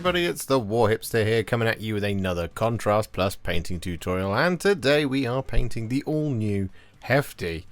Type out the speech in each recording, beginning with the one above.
everybody, it's the Warhipster here, coming at you with another Contrast Plus painting tutorial, and today we are painting the all-new, hefty,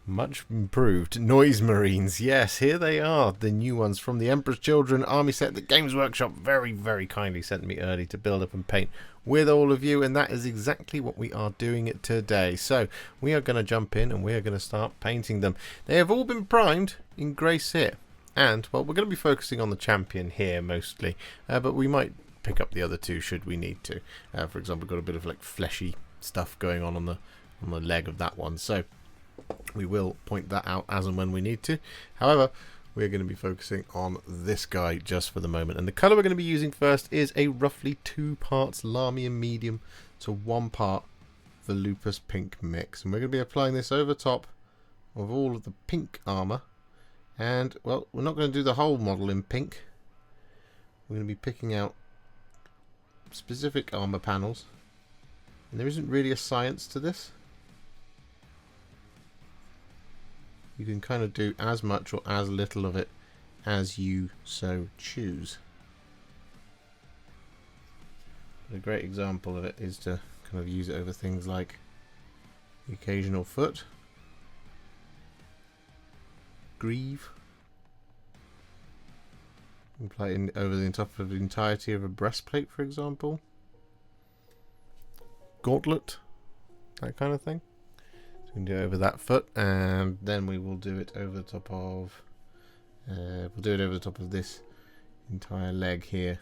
much improved Noise Marines. Yes, here they are, the new ones from the Emperor's Children army set that Games Workshop very kindly sent me early to build up and paint with all of you, and that is exactly what we are doing today. So we are going to jump in and we are going to start painting them. They have all been primed in grey cere. And, well, we're going to be focusing on the champion here mostly, but we might pick up the other two should we need to. For example, we've got a bit of like fleshy stuff going on the leg of that one, so we will point that out as and when we need to. However, we're going to be focusing on this guy just for the moment. And the colour we're going to be using first is a roughly 2 parts Lahmian Medium to 1 part Volupus Pink mix. And we're going to be applying this over top of all of the pink armour. And, well, we're not going to do the whole model in pink. We're going to be picking out specific armour panels. And there isn't really a science to this. You can kind of do as much or as little of it as you so choose. But a great example of it is to kind of use it over things like the occasional foot. Greave. Apply it over the top of the entirety of a breastplate, for example. Gauntlet, that kind of thing. So we can do it over that foot, and then we will do it over the top of. We'll do it over the top of this entire leg here.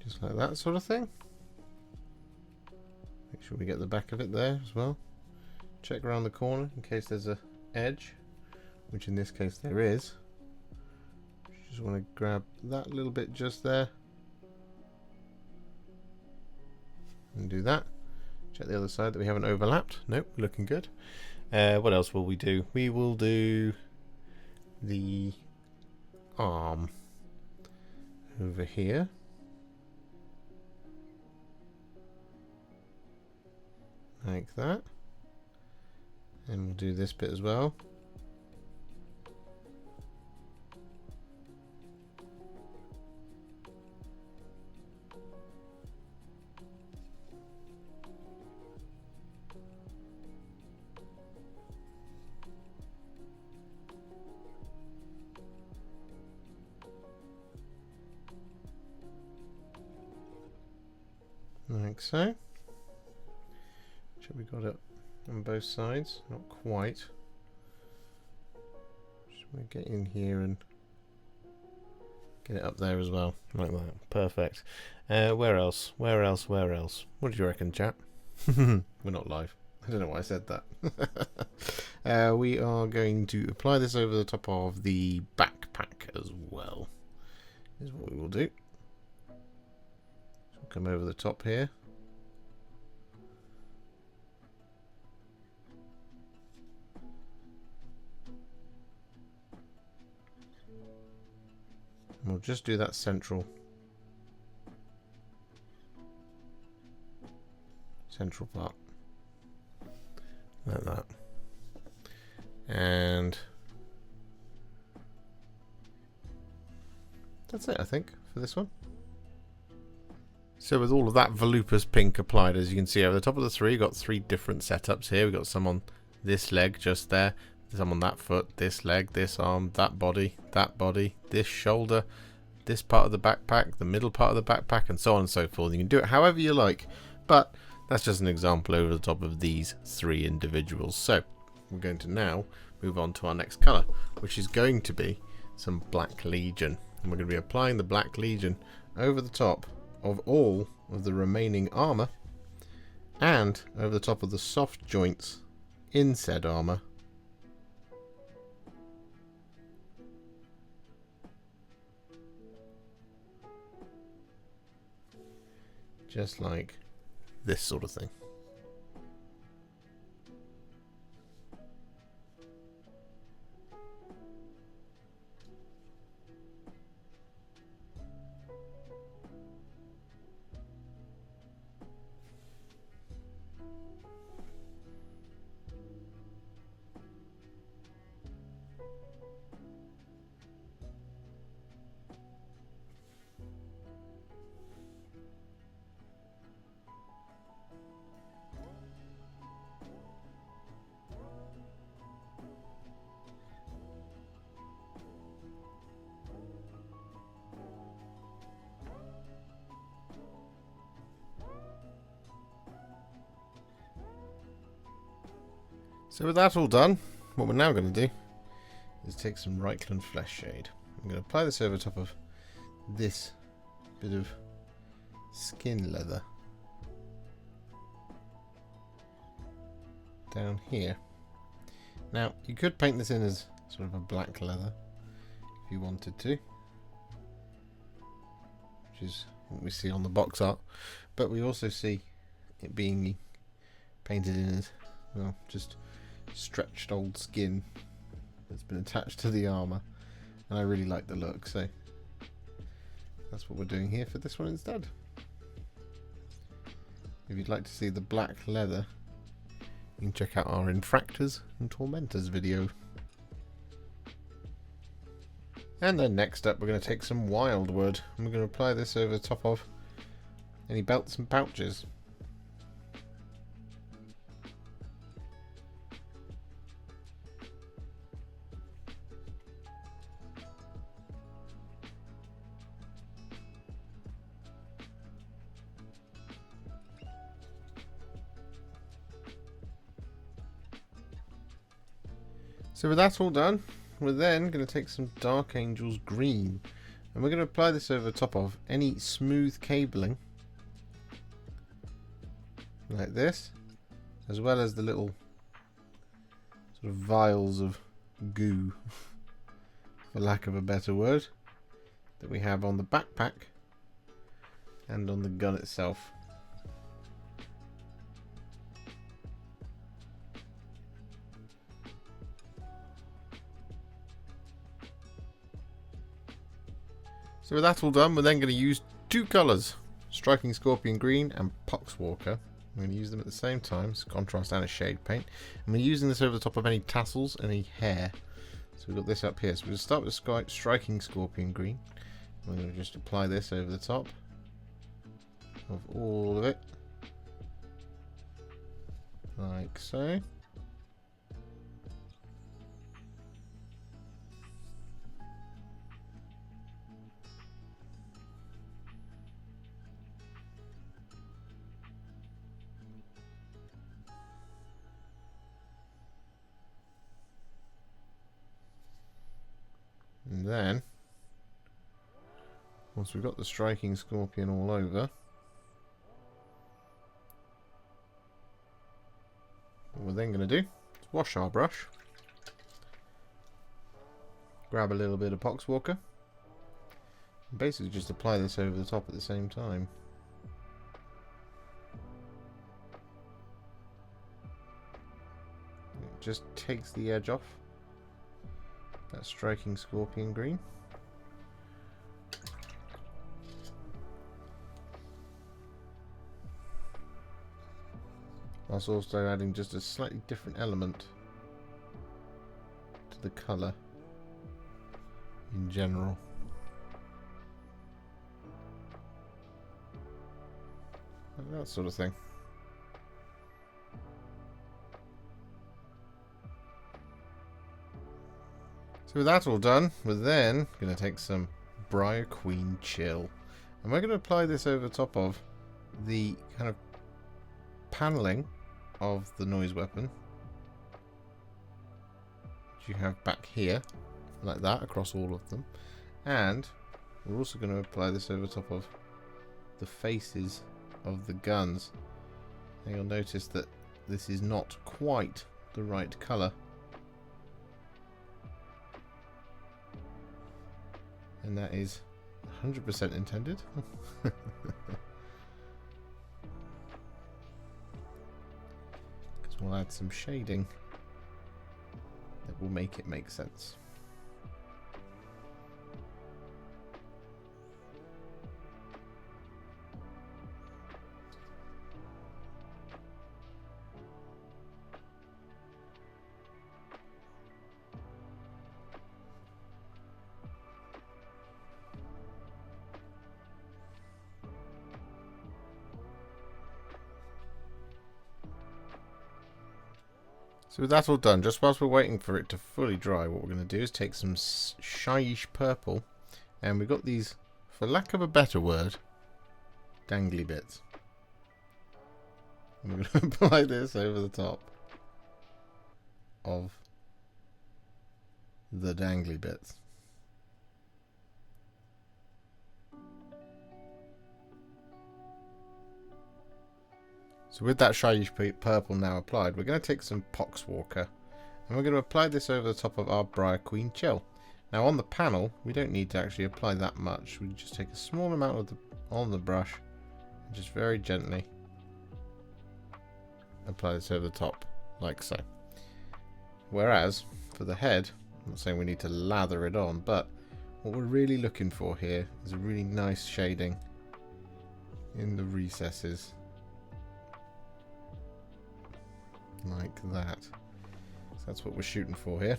Just like that sort of thing. Make sure we get the back of it there as well. Check around the corner in case there's a edge, which in this case there is. Just want to grab that little bit just there and do that. Check the other side that we haven't overlapped. Nope, looking good. What else will we do? We will do the arm over here. Like that. And we'll do this bit as well. Like so. We got it on both sides, not quite. Just want to get in here and get it up there as well, like that. Perfect. Where else? Where else? Where else? What do you reckon, chap? We're not live. I don't know why I said that. We are going to apply this over the top of the backpack as well. Is what we will do. So come over the top here. We'll just do that central part like that, and that's it, I think, for this one. So with all of that Volupus Pink applied, as you can see over the top of the three, we've got 3 different setups here. We've got some on this leg just there, some on that foot, this leg, this arm, that body, this shoulder, this part of the backpack, the middle part of the backpack, and so on and so forth. You can do it however you like, but that's just an example over the top of these 3 individuals. So we're going to now move on to our next colour, which is going to be some Black Legion. And we're going to be applying the Black Legion over the top of all of the remaining armour and over the top of the soft joints in said armour. Just like this sort of thing. So with that all done, what we're now going to do is take some Reikland Fleshshade. I'm going to apply this over top of this bit of skin leather down here. Now, you could paint this in as sort of a black leather if you wanted to, which is what we see on the box art, but we also see it being painted in as, well, just stretched old skin that's been attached to the armour, and I really like the look, so that's what we're doing here for this one instead. If you'd like to see the black leather, you can check out our Infractors and Tormentors video. And then next up we're going to take some Wyldwood, and we're going to apply this over the top of any belts and pouches. So with that all done, we're then going to take some Dark Angel's Green, and we're going to apply this over the top of any smooth cabling, like this, as well as the little sort of vials of goo, for lack of a better word, that we have on the backpack and on the gun itself. So with that all done, we're then going to use two colours, Striking Scorpion Green and Poxwalker. I'm going to use them at the same time, so contrast and a shade paint. And we're using this over the top of any tassels, any hair. So we've got this up here. So we'll start with Striking Scorpion Green. We're going to just apply this over the top of all of it, like so. And then, once we've got the Striking Scorpion all over, what we're then going to do is wash our brush, grab a little bit of Poxwalker, and basically just apply this over the top at the same time. It just takes the edge off that Striking Scorpion Green. Whilst also adding just a slightly different element to the colour in general. Like that sort of thing. So with that all done, we're then going to take some Briar Queen Chill, and we're going to apply this over the top of the kind of panelling of the noise weapon, which you have back here, like that, across all of them. And we're also going to apply this over the top of the faces of the guns. And you'll notice that this is not quite the right colour. And that is 100% intended. Because we'll add some shading that will make it make sense. So with that all done, just whilst we're waiting for it to fully dry, what we're going to do is take some Shyish Purple, and we've got these, for lack of a better word, dangly bits. And we're going to apply this over the top of the dangly bits. So with that Shyish Purple now applied, we're going to take some Poxwalker and we're going to apply this over the top of our Briar Queen Chill. Now on the panel, we don't need to actually apply that much. We just take a small amount of on the brush and just very gently apply this over the top, like so. Whereas for the head, I'm not saying we need to lather it on, but what we're really looking for here is a really nice shading in the recesses. Like that. So that's what we're shooting for here.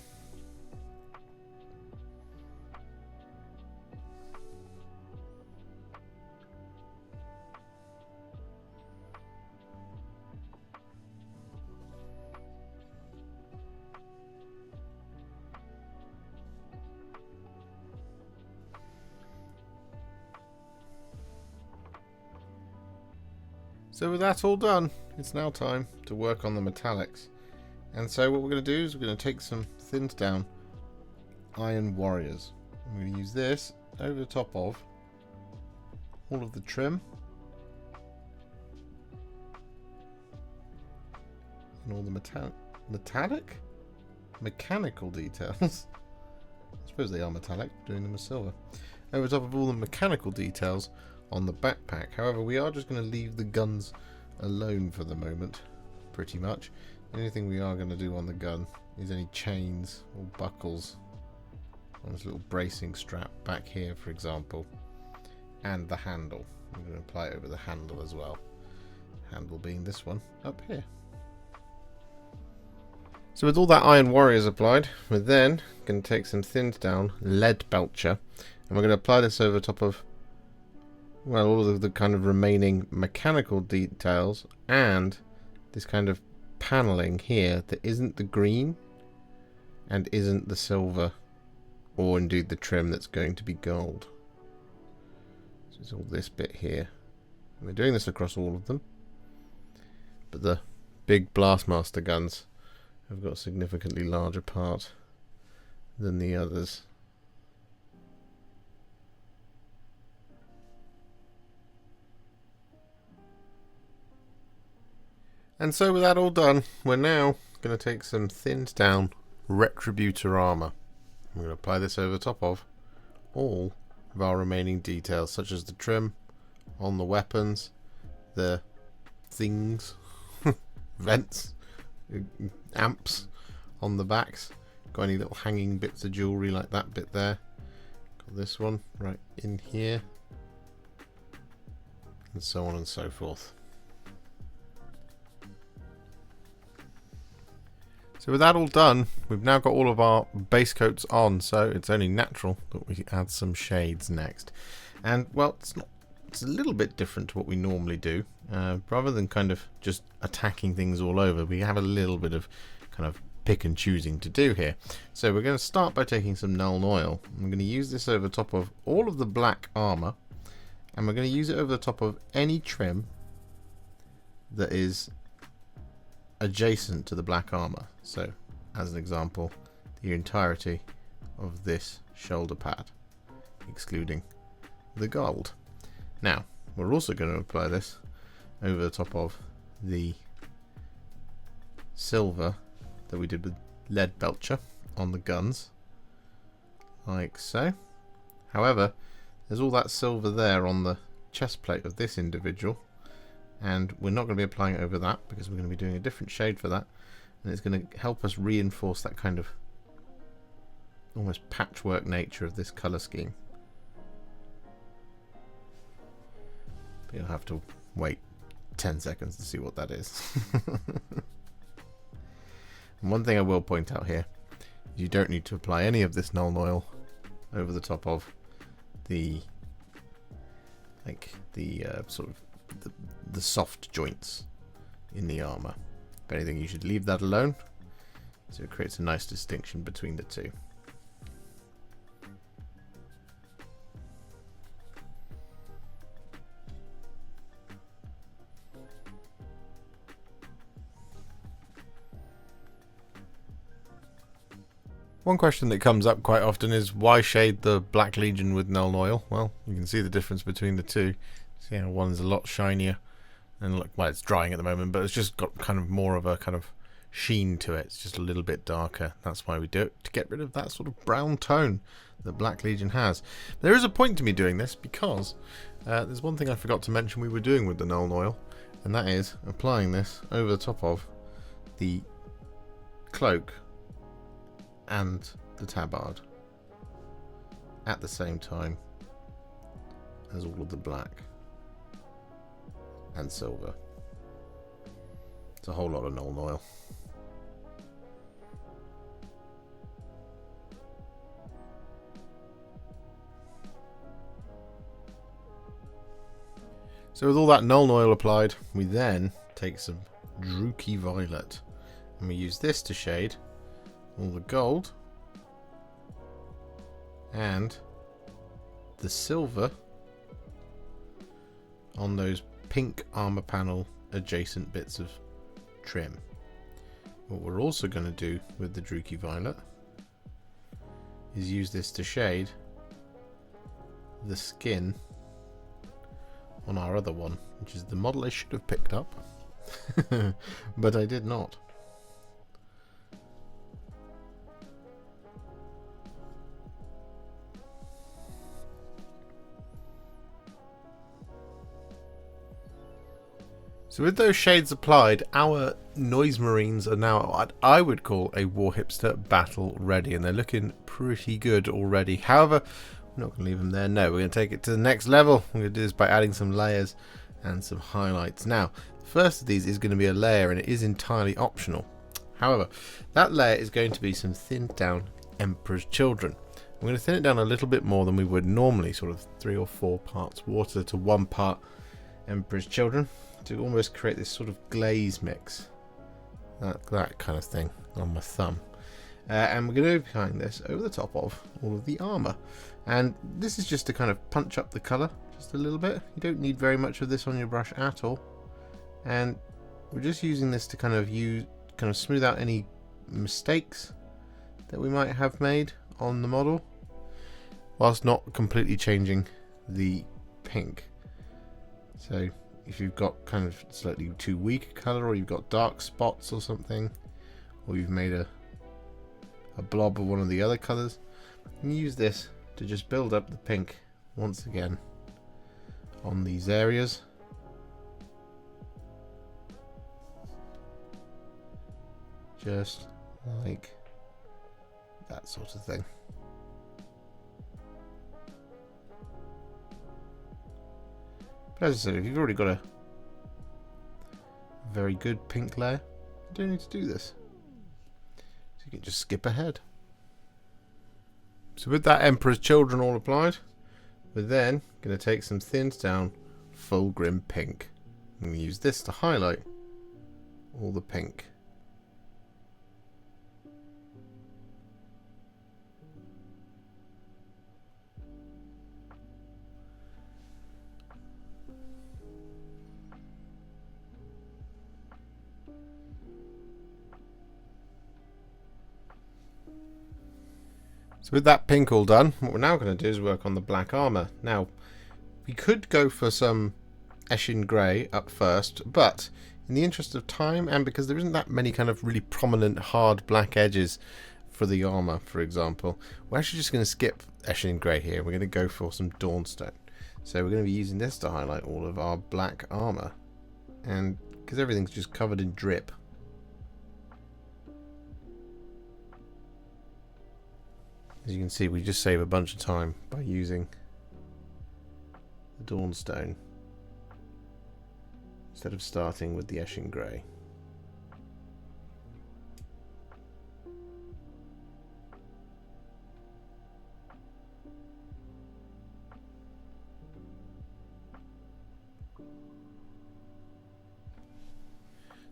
So with that all done, it's now time to work on the metallics. And so what we're going to do is we're going to take some thinned down Iron Warriors. I'm going to use this over the top of all of the trim and all the mechanical details. I suppose they are metallic, doing them as silver. Over the top of all the mechanical details on the backpack. However, we are just going to leave the guns alone for the moment, pretty much. The only thing we are going to do on the gun is any chains or buckles on this little bracing strap back here, for example, and the handle. I'm going to apply it over the handle as well. Handle being this one up here. So with all that Iron Warriors applied, we're then going to take some thinned down Leadbelcher, and we're going to apply this over top of, well, all of the kind of remaining mechanical details and this kind of paneling here that isn't the green and isn't the silver or indeed the trim that's going to be gold. So it's all this bit here. And we're doing this across all of them, but the big Blastmaster guns have got a significantly larger part than the others. And so with that all done, we're now going to take some thinned down Retributor Armour. I'm going to apply this over the top of all of our remaining details, such as the trim on the weapons, the things, vents, amps on the backs. Got any little hanging bits of jewellery like that bit there. Got this one right in here. And so on and so forth. So with that all done, we've now got all of our base coats on, so it's only natural that we add some shades next. And well, it's a little bit different to what we normally do. Rather than kind of just attacking things all over, we have a little bit of kind of pick and choosing to do here. So we're going to start by taking some Nuln Oil. I'm going to use this over the top of all of the black armour, and we're going to use it over the top of any trim that is adjacent to the black armour. So as an example, the entirety of this shoulder pad, excluding the gold. Now we're also going to apply this over the top of the silver that we did with Leadbelcher on the guns, like so. However, there's all that silver there on the chest plate of this individual, and we're not going to be applying it over that because we're going to be doing a different shade for that, and it's going to help us reinforce that kind of almost patchwork nature of this colour scheme. But you'll have to wait 10 seconds to see what that is. And one thing I will point out here, you don't need to apply any of this Nuln Oil over the top of the sort of the soft joints in the armour. If anything, you should leave that alone, so it creates a nice distinction between the two. One question that comes up quite often is why shade the Black Legion with Nuln Oil? Well, you can see the difference between the two. See how one's a lot shinier, and look, well, it's drying at the moment, but it's just got kind of more of a kind of sheen to it. It's just a little bit darker. That's why we do it, to get rid of that sort of brown tone that Black Legion has. There is a point to me doing this because there's one thing I forgot to mention we were doing with the Nuln Oil, and that is applying this over the top of the cloak and the tabard at the same time as all of the black and silver. It's a whole lot of Nuln Oil. So with all that Nuln Oil applied, we then take some Druchii Violet and we use this to shade all the gold and the silver on those pink armor panel adjacent bits of trim. What we're also going to do with the Druchii Violet is use this to shade the skin on our other one, which is the model I should have picked up but I did not. So with those shades applied, our Noise Marines are now what I would call a Warhipster battle ready, and they're looking pretty good already. However, we're not going to leave them there. No, we're going to take it to the next level. We're going to do this by adding some layers and some highlights. Now, the first of these is going to be a layer, and it is entirely optional. However, that layer is going to be some thinned down Emperor's Children. I'm going to thin it down a little bit more than we would normally, sort of 3 or 4 parts water to 1 part Emperor's Children, to almost create this sort of glaze mix, that kind of thing on my thumb. And we're going to be applying this over the top of all of the armour, and this is just to kind of punch up the colour just a little bit. You don't need very much of this on your brush at all, and we're just using this to kind of smooth out any mistakes that we might have made on the model, whilst not completely changing the pink. So if you've got kind of slightly too weak a colour, or you've got dark spots or something, or you've made a blob of one of the other colours, you can use this to just build up the pink once again on these areas. Just like that sort of thing. But as I said, if you've already got a very good pink layer, you don't need to do this. So you can just skip ahead. So with that Emperor's Children all applied, we're then going to take some thinned down Fulgrim Pink. I'm going to use this to highlight all the pink. So with that pink all done, what we're now going to do is work on the black armour. Now, we could go for some Eshin Grey up first, but in the interest of time, and because there isn't that many kind of really prominent hard black edges for the armour, for example, we're actually just going to skip Eshin Grey here. We're going to go for some Dawnstone. So we're going to be using this to highlight all of our black armour, and because everything's just covered in drip. As you can see, we just save a bunch of time by using the Dawnstone instead of starting with the Eshin Grey.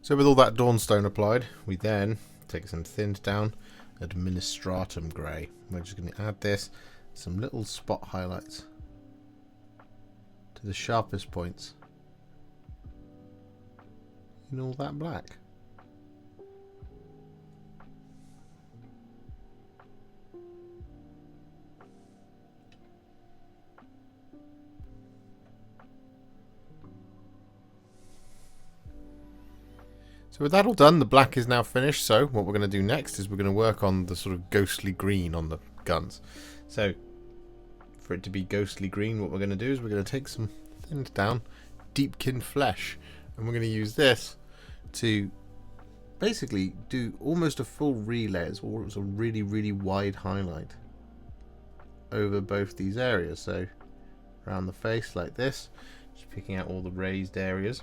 So with all that Dawnstone applied, we then take some thinned down Administratum Grey. We're just going to add this, some little spot highlights to the sharpest points in all that black. So with that all done, the black is now finished. So what we're going to do next is we're going to work on the sort of ghostly green on the guns. So for it to be ghostly green, what we're going to do is we're going to take some thinned down Deepkin Flesh, and we're going to use this to basically do almost a full relay, or it's a really, really wide highlight over both these areas. So around the face like this, just picking out all the raised areas.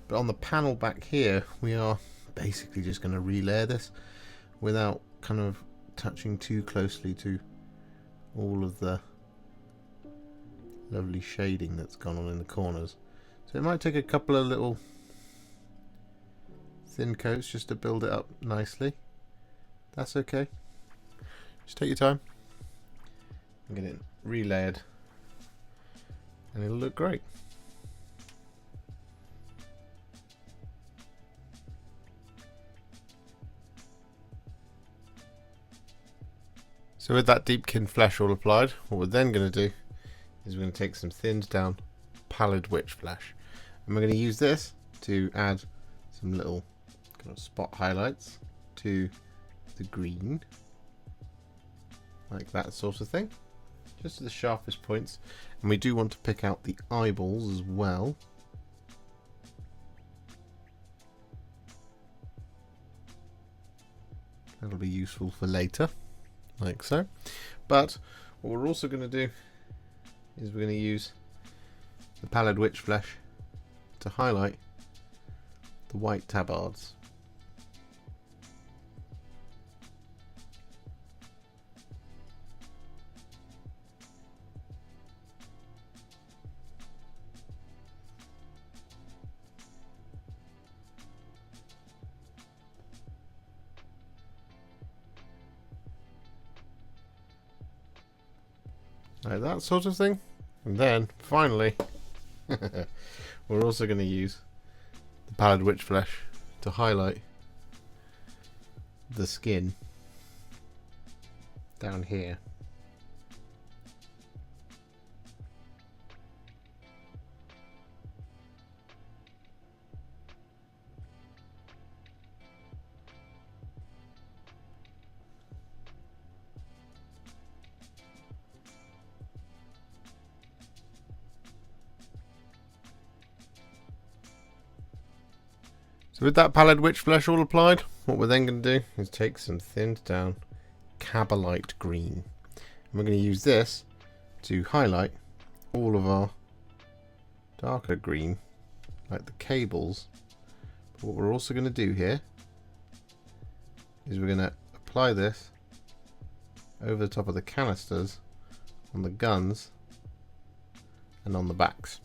But on the panel back here, we are basically just going to relayer this without kind of touching too closely to all of the lovely shading that's gone on in the corners. So it might take a couple of little thin coats just to build it up nicely. That's okay. Just take your time and get it relayered, and it'll look great. So with that Deepkin Flesh all applied, what we're then going to do is we're going to take some thinned down Pallid Wych Flesh, and we're going to use this to add some little kind of spot highlights to the green, like that sort of thing, just to the sharpest points. And we do want to pick out the eyeballs as well. That'll be useful for later, like so. But what we're also going to do is we're going to use the Pallid Wych Flesh to highlight the white tabards. Like that sort of thing. And then finally we're also going to use the Pallid Wych Flesh to highlight the skin down here. So with that Pallid Wych Flesh all applied, what we're then going to do is take some thinned down Kabalite Green. And we're going to use this to highlight all of our darker green, like the cables. But what we're also going to do here is we're going to apply this over the top of the canisters on the guns and on the backs.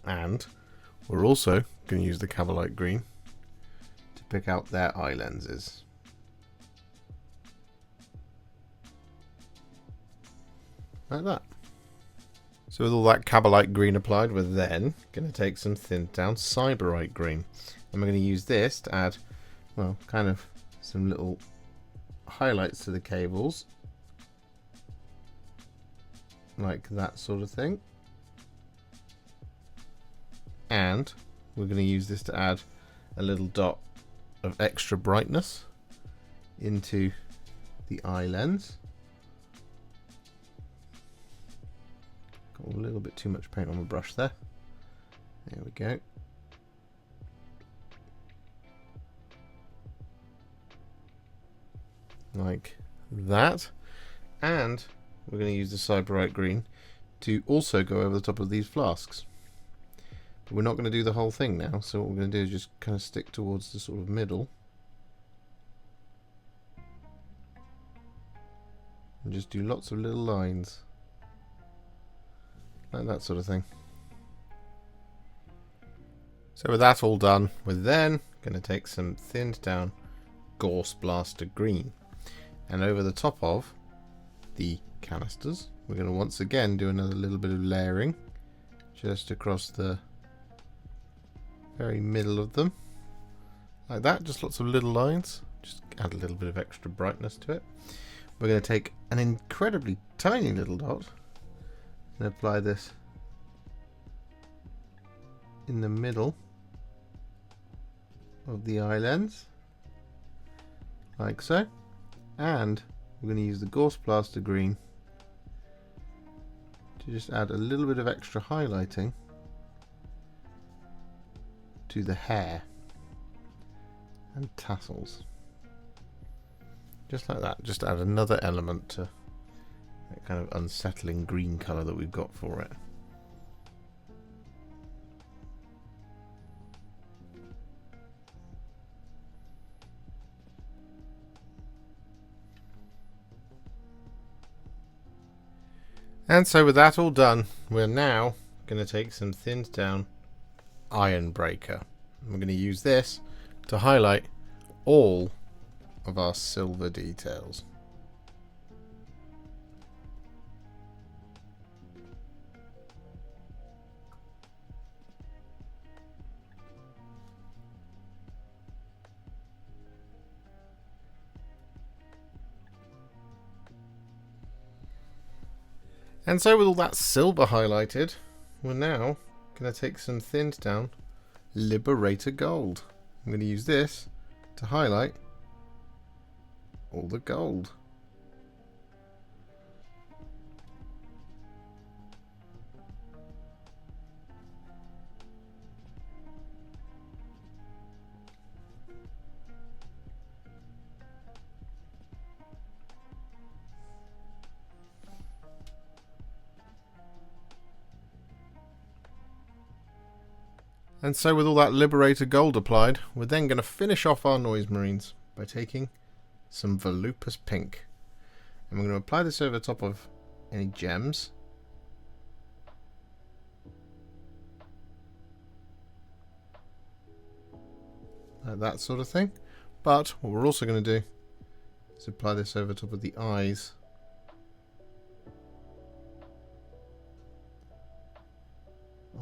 And we're also going to use the Kabalite Green to pick out their eye lenses. Like that. So with all that Kabalite Green applied, we're then going to take some thinned down Sybarite Green. And we're going to use this to add, well, kind of some little highlights to the cables. Like that sort of thing. And we're going to use this to add a little dot of extra brightness into the eye lens. Got a little bit too much paint on the brush there. There we go. Like that. And we're going to use the Sybarite Green to also go over the top of these flasks. But we're not going to do the whole thing now, so what we're going to do is just kind of stick towards the sort of middle. And just do lots of little lines. Like that sort of thing. So with that all done, we're then going to take some thinned down Gauss Blaster Green. And over the top of the canisters, we're going to once again do another little bit of layering just across the very middle of them. Like that, just lots of little lines. Just add a little bit of extra brightness to it. We're going to take an incredibly tiny little dot and apply this in the middle of the eye lens, like so. And we're going to use the Gauss Blaster Green to just add a little bit of extra highlighting to the hair and tassels. Just like that, just add another element to that kind of unsettling green colour that we've got for it. And so with that all done, we're now going to take some thinned down Ironbreaker. We're going to use this to highlight all of our silver details. And so with all that silver highlighted, we're now going to take some thinned down Liberator Gold. I'm going to use this to highlight all the gold. And so with all that Liberator Gold applied, we're then going to finish off our Noise Marines by taking some Volupus Pink. And we're going to apply this over top of any gems. Like that sort of thing. But what we're also going to do is apply this over top of the eyes.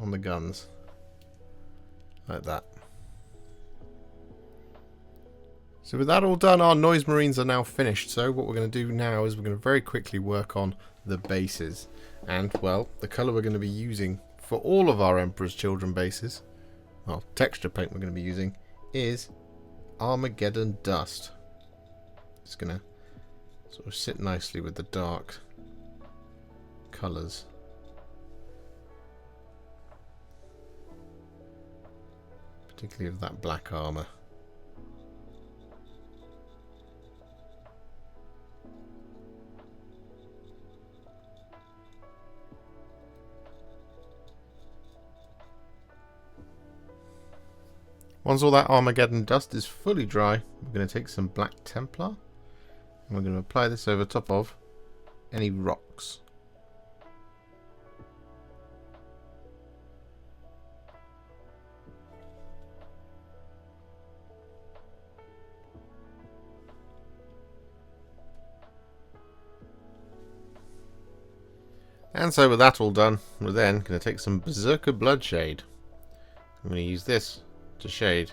On the guns. Like that. So with that all done, our Noise Marines are now finished. So what we're going to do now is we're going to very quickly work on the bases. And, well, the colour we're going to be using for all of our Emperor's Children bases, well, texture paint we're going to be using, is Armageddon Dust. It's going to sort of sit nicely with the dark colours. Particularly of that black armour. Once all that Armageddon Dust is fully dry, we're going to take some black Templar and we're going to apply this over top of any rocks. And so with that all done, we're then going to take some Berserker Bloodshade. I'm going to use this to shade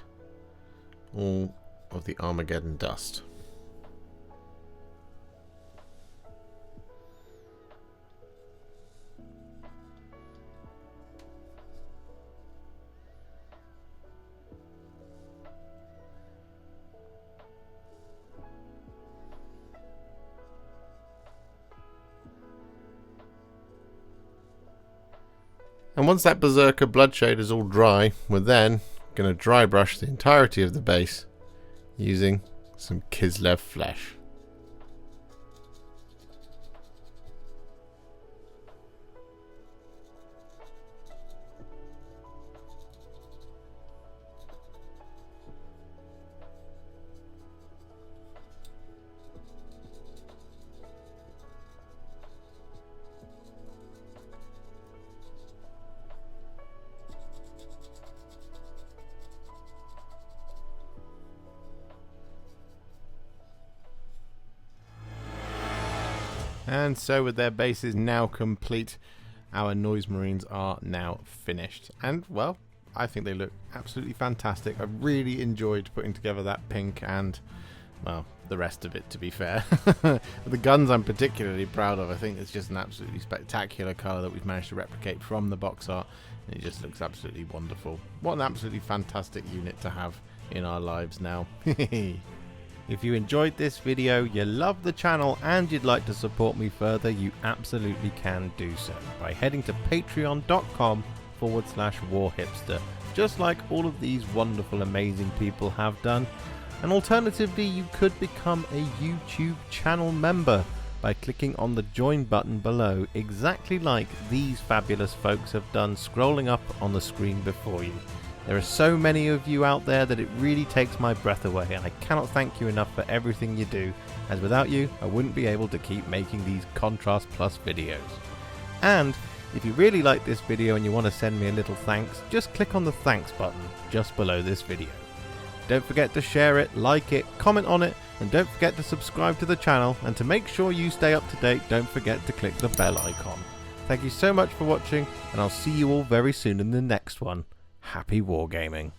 all of the Armageddon Dust. And once that Berserker Bloodshade is all dry, we're then going to dry brush the entirety of the base using some Kislev Flesh. And so with their bases now complete, our Noise Marines are now finished. And, well, I think they look absolutely fantastic. I really enjoyed putting together that pink and, well, the rest of it, to be fair. The guns I'm particularly proud of. I think it's just an absolutely spectacular colour that we've managed to replicate from the box art. And it just looks absolutely wonderful. What an absolutely fantastic unit to have in our lives now. If you enjoyed this video, you love the channel and you'd like to support me further, you absolutely can do so by heading to patreon.com/warhipster, just like all of these wonderful, amazing people have done. And alternatively, you could become a YouTube channel member by clicking on the join button below, exactly like these fabulous folks have done, scrolling up on the screen before you. There are so many of you out there that it really takes my breath away, and I cannot thank you enough for everything you do, as without you I wouldn't be able to keep making these Contrast Plus videos. And if you really like this video and you want to send me a little thanks, just click on the thanks button just below this video. Don't forget to share it, like it, comment on it, and don't forget to subscribe to the channel, and to make sure you stay up to date, don't forget to click the bell icon. Thank you so much for watching, and I'll see you all very soon in the next one. Happy wargaming.